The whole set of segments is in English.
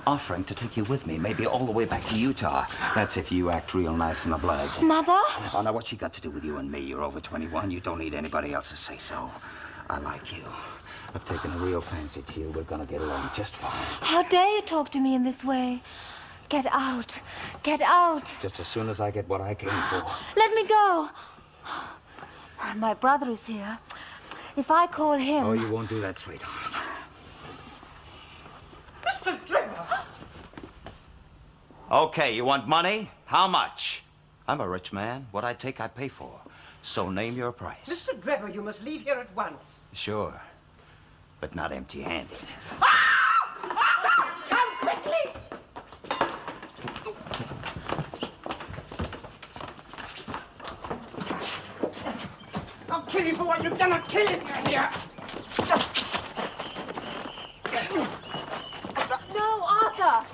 offering to take you with me, maybe all the way back to Utah. That's if you act real nice and obliging. Mother? Oh, now, what's she got to do with you and me? You're over 21. You don't need anybody else to say so. I like you. I've taken a real fancy to you. We're gonna get along just fine. How dare you talk to me in this way? Get out. Get out. Just as soon as I get what I came for. Let me go. My brother is here. If I call him... Oh, you won't do that, sweetheart. Mr. Drebber! Okay, you want money? How much? I'm a rich man. What I take, I pay for. So name your price. Mr. Drebber, you must leave here at once. Sure, but not empty-handed. Arthur! Come quickly! I'll kill you for what you've done. I'll kill you if you're here. No, Arthur!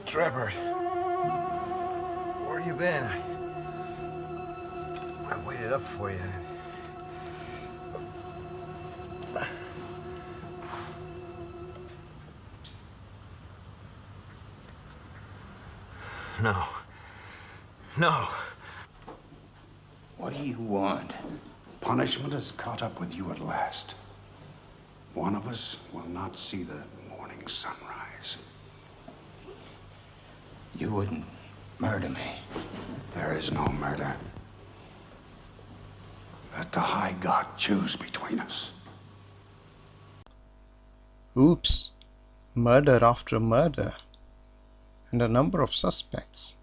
Trevor, where you been? I waited up for you. No. No. What do you want? Punishment has caught up with you at last. One of us will not see the morning sunrise. You wouldn't murder me. There is no murder. Let the High God choose between us. Oops. Murder after murder. And a number of suspects.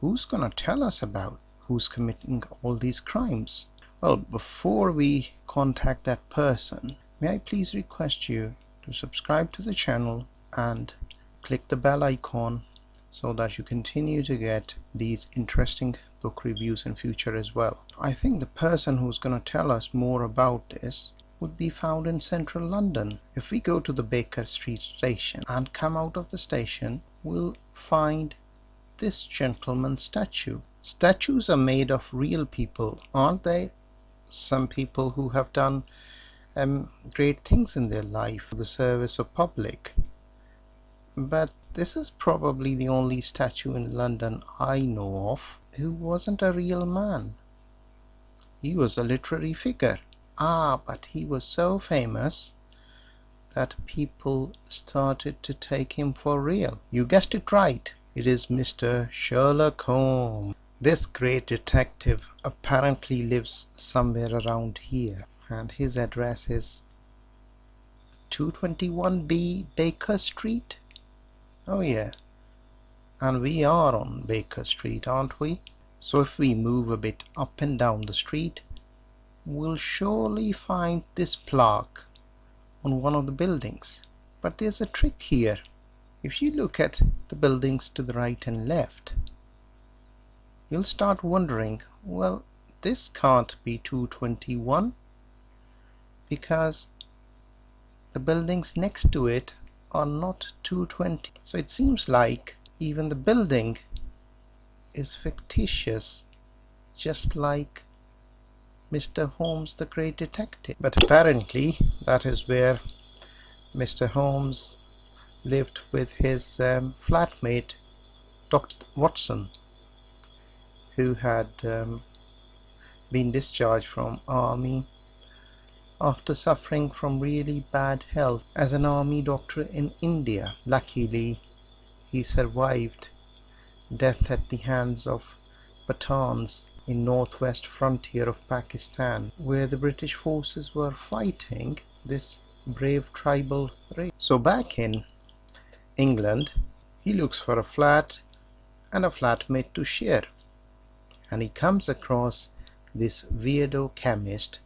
Who's gonna tell us about who's committing all these crimes? Well, before we contact that person, may I please request you to subscribe to the channel and click the bell icon so that you continue to get these interesting book reviews in future as well. I think the person who's going to tell us more about this would be found in central London. If we go to the Baker Street station and come out of the station, we'll find this gentleman's statue. Statues are made of real people, aren't they? Some people who have done great things in their life for the service of public. But this is probably the only statue in London I know of who wasn't a real man. He was a literary figure. But he was so famous that people started to take him for real. You guessed it right. It is Mr. Sherlock Holmes. This great detective apparently lives somewhere around here, and his address is 221B Baker Street. Oh yeah, and we are on Baker Street, aren't we? So if we move a bit up and down the street, we'll surely find this plaque on one of the buildings. But there's a trick here. If you look at the buildings to the right and left, you'll start wondering, well, this can't be 221 because the buildings next to it are not 220. So it seems like even the building is fictitious, just like Mr. Holmes the Great Detective. But apparently that is where Mr. Holmes lived with his flatmate Dr. Watson, who had been discharged from army after suffering from really bad health as an army doctor in India. Luckily, he survived death at the hands of Pathans in northwest frontier of Pakistan, where the British forces were fighting this brave tribal race. So back in England, he looks for a flat and a flatmate to share, and he comes across this weirdo chemist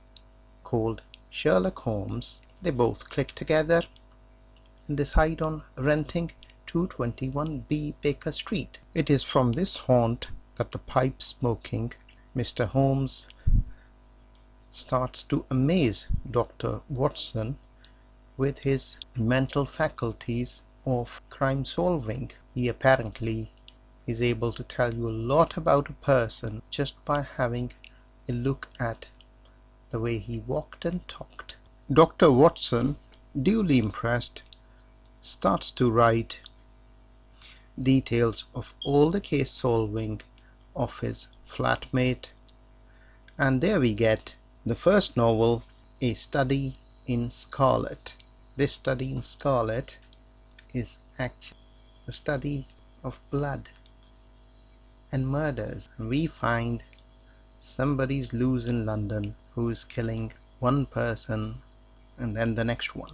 called Sherlock Holmes. They both click together and decide on renting 221B Baker Street. It is from this haunt that the pipe smoking Mr. Holmes starts to amaze Dr. Watson with his mental faculties of crime solving. He apparently is able to tell you a lot about a person just by having a look at the way he walked and talked. Dr. Watson, duly impressed, starts to write details of all the case solving of his flatmate, and there we get the first novel, A Study in Scarlet. This study in scarlet is actually the study of blood and murders. And we find somebody's loose in London who is killing one person and then the next one.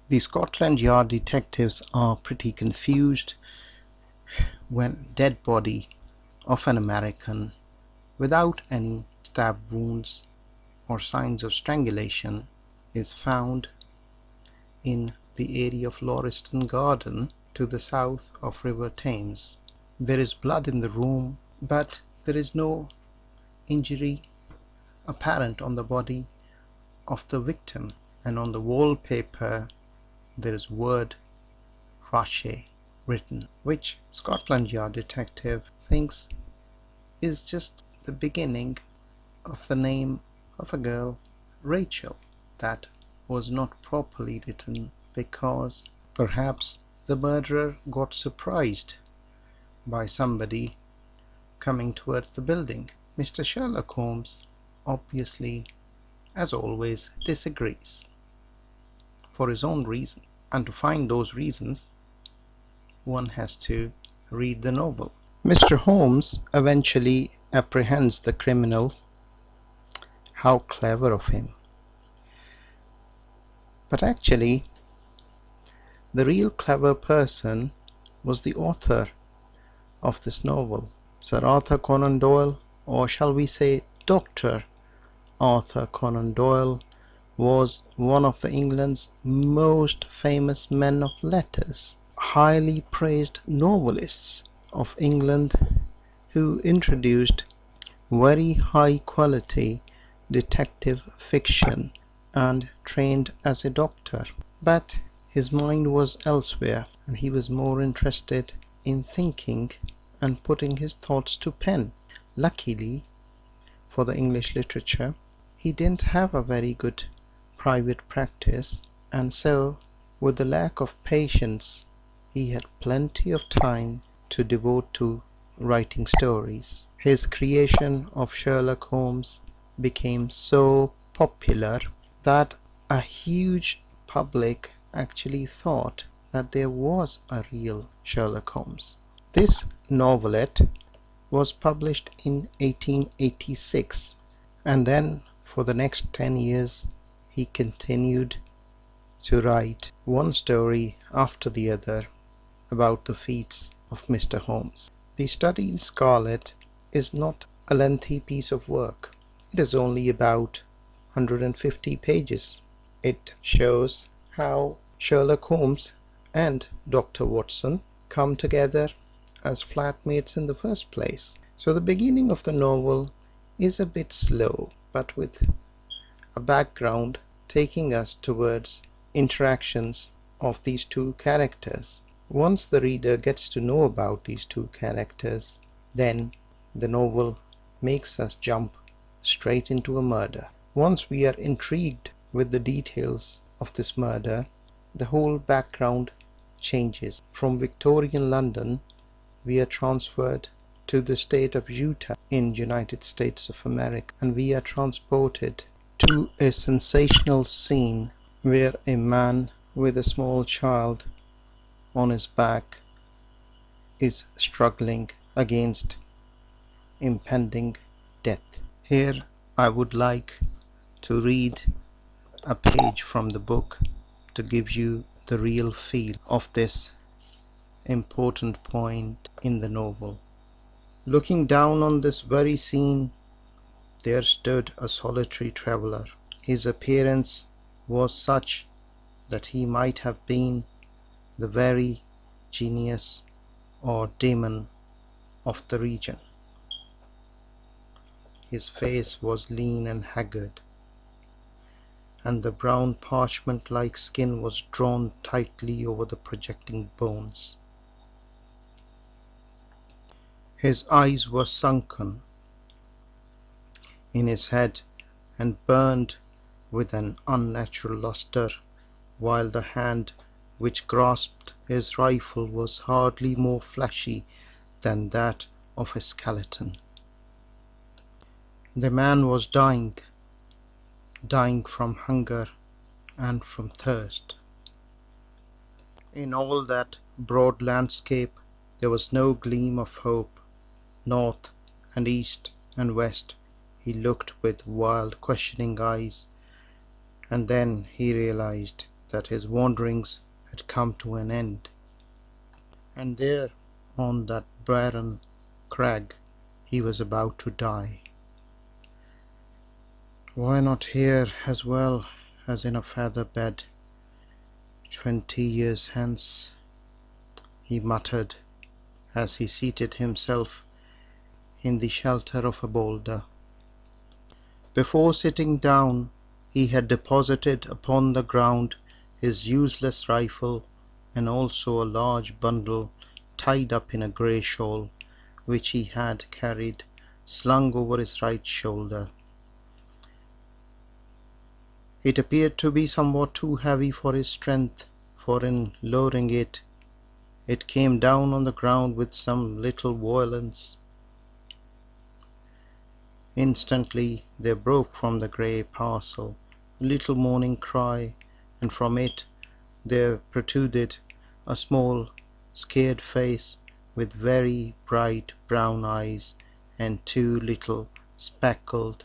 The Scotland Yard detectives are pretty confused when dead body of an American without any stab wounds or signs of strangulation is found in the area of Lauriston Garden to the south of River Thames. There is blood in the room, but there is no injury apparent on the body of the victim, and on the wallpaper there is word Rache written, which Scotland Yard detective thinks is just the beginning of the name of a girl, Rachel, that was not properly written because perhaps the murderer got surprised by somebody coming towards the building. Mr. Sherlock Holmes obviously, as always, disagrees for his own reason, and to find those reasons one has to read the novel. Mr. Holmes eventually apprehends the criminal. How clever of him. But actually, the real clever person was the author of this novel, Sir Arthur Conan Doyle, or shall we say Dr. Arthur Conan Doyle, was one of England's most famous men of letters, highly praised novelists of England who introduced very high quality detective fiction and trained as a doctor. But his mind was elsewhere, and he was more interested in thinking and putting his thoughts to pen. Luckily for the English literature, he didn't have a very good private practice, and so with the lack of patience he had plenty of time to devote to writing stories. His creation of Sherlock Holmes became so popular that a huge public actually thought that there was a real Sherlock Holmes. This novelette was published in 1886, and then for the next 10 years he continued to write one story after the other about the feats of Mr. Holmes. The Study in Scarlet is not a lengthy piece of work. It is only about 150 pages. It shows how Sherlock Holmes and Dr. Watson come together as flatmates in the first place. So the beginning of the novel is a bit slow, but with a background taking us towards interactions of these two characters. Once the reader gets to know about these two characters, then the novel makes us jump straight into a murder. Once we are intrigued with the details of this murder, the whole background changes. From Victorian London, we are transferred to the state of Utah in United States of America, and we are transported to a sensational scene where a man with a small child on his back is struggling against impending death. Here I would like to read a page from the book to give you the real feel of this important point in the novel. Looking down on this very scene, there stood a solitary traveller. His appearance was such that he might have been the very genius or demon of the region. His face was lean and haggard, and the brown parchment-like skin was drawn tightly over the projecting bones. His eyes were sunken in his head and burned with an unnatural lustre, while the hand which grasped his rifle was hardly more fleshy than that of a skeleton. The man was dying from hunger and from thirst. In all that broad landscape there was no gleam of hope. North and east and west he looked with wild, questioning eyes, and then he realized that his wanderings had come to an end. And there, on that barren crag, he was about to die. Why not here as well as in a feather bed? 20 years hence, he muttered as he seated himself in the shelter of a boulder. Before sitting down, he had deposited upon the ground his useless rifle and also a large bundle tied up in a grey shawl, which he had carried slung over his right shoulder. It appeared to be somewhat too heavy for his strength, for in lowering it, it came down on the ground with some little violence. Instantly there broke from the grey parcel a little mourning cry, and from it there protruded a small, scared face with very bright brown eyes and two little speckled,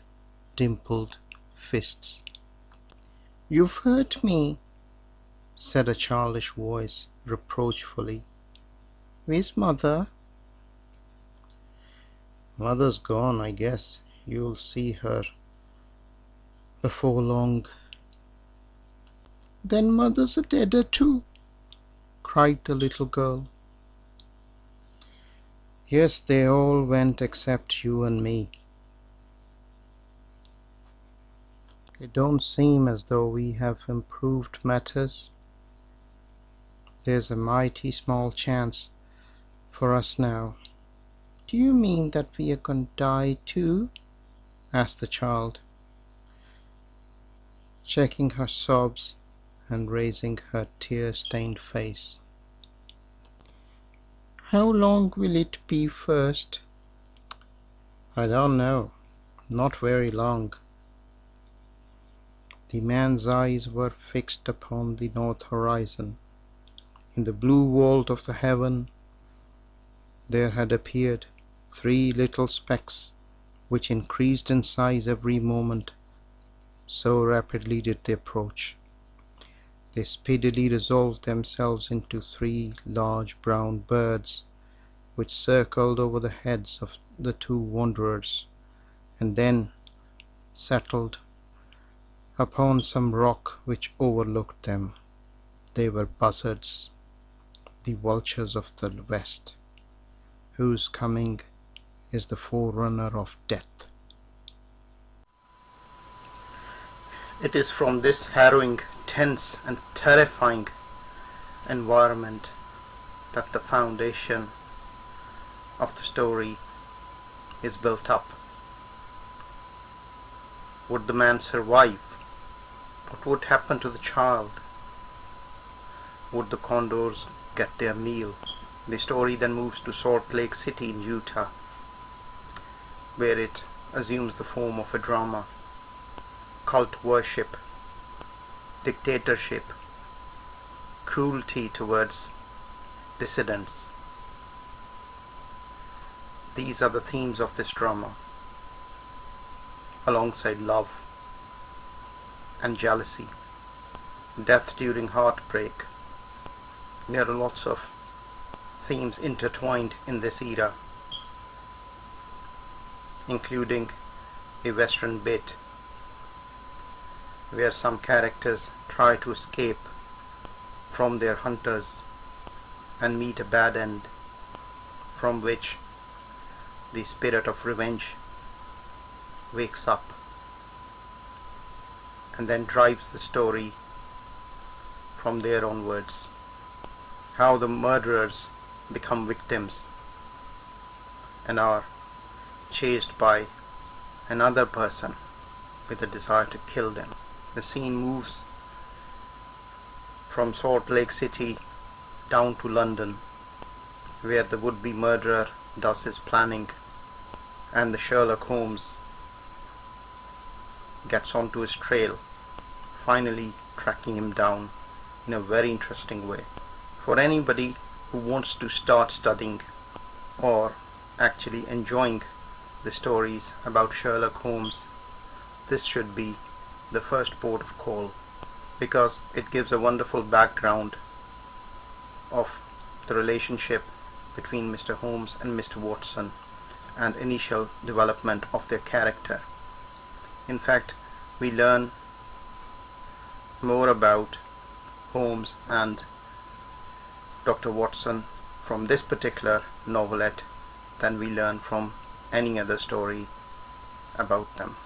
dimpled fists. "You've hurt me," said a childish voice reproachfully. "Where's Mother?" "Mother's gone, I guess. You'll see her before long." "Then Mother's a deader too," cried the little girl. "Yes, they all went except you and me. It don't seem as though we have improved matters. There's a mighty small chance for us now." "Do you mean that we are going to die too?" asked the child, checking her sobs and raising her tear-stained face. "How long will it be first?" "I don't know. Not very long." The man's eyes were fixed upon the north horizon. In the blue vault of the heaven there had appeared 3 little specks, which increased in size every moment, so rapidly did they approach. They speedily resolved themselves into 3 large brown birds, which circled over the heads of the 2 wanderers, and then settled upon some rock which overlooked them. They were buzzards, the vultures of the west, whose coming is the forerunner of death. It is from this harrowing, tense and terrifying environment that the foundation of the story is built up. Would the man survive? What would happen to the child? Would the condors get their meal? The story then moves to Salt Lake City in Utah, where it assumes the form of a drama. Cult worship, dictatorship, cruelty towards dissidents. These are the themes of this drama, alongside love and jealousy, death during heartbreak. There are lots of themes intertwined in this era, including a western bit where some characters try to escape from their hunters and meet a bad end, from which the spirit of revenge wakes up. and then drives the story from there onwards. How the murderers become victims and are chased by another person with a desire to kill them. The scene moves from Salt Lake City down to London, where the would-be murderer does his planning, and the Sherlock Holmes gets onto his trail, finally tracking him down in a very interesting way. For anybody who wants to start studying or actually enjoying the stories about Sherlock Holmes, this should be the first port of call, because it gives a wonderful background of the relationship between Mr. Holmes and Mr. Watson and initial development of their character. In fact, we learn more about Holmes and Dr. Watson from this particular novelette than we learn from any other story about them.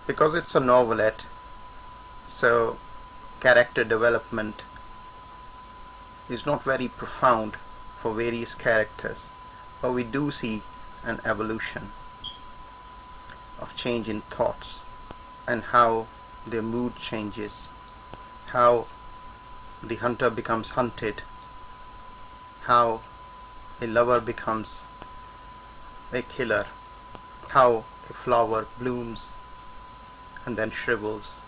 Because it's a novelette, so character development is not very profound for various characters, but we do see an evolution of change in thoughts and how their mood changes, how the hunter becomes hunted, how a lover becomes a killer, how a flower blooms and then shrivels.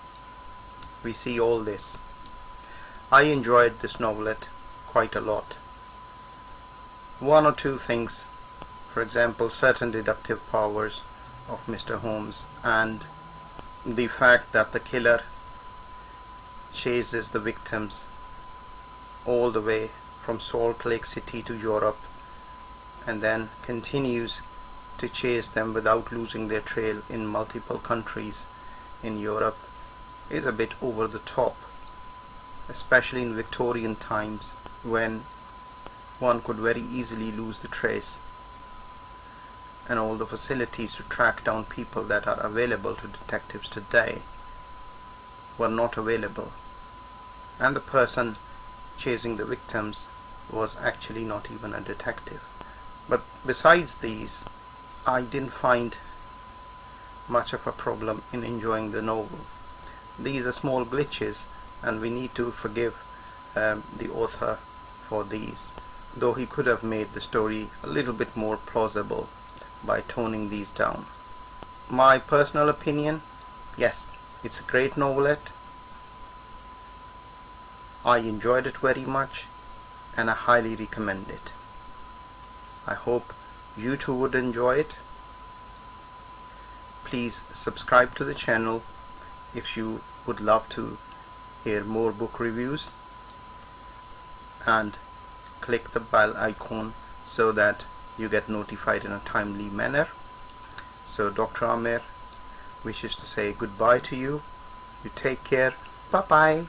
We see all this. I enjoyed this novelette quite a lot. One or two things, for example, certain deductive powers of Mr. Holmes and the fact that the killer chases the victims all the way from Salt Lake City to Europe and then continues to chase them without losing their trail in multiple countries in Europe is a bit over the top, especially in Victorian times when one could very easily lose the trace, and all the facilities to track down people that are available to detectives today were not available, and the person chasing the victims was actually not even a detective. But besides these, I didn't find much of a problem in enjoying the novel. These are small glitches and we need to forgive the author for these, though he could have made the story a little bit more plausible by toning these down. My personal opinion, yes, it's a great novelette. I enjoyed it very much and I highly recommend it. I hope you too would enjoy it. Please subscribe to the channel if you would love to hear more book reviews, and click the bell icon so that you get notified in a timely manner. So Dr. Amir wishes to say goodbye to you. You take care. Bye bye.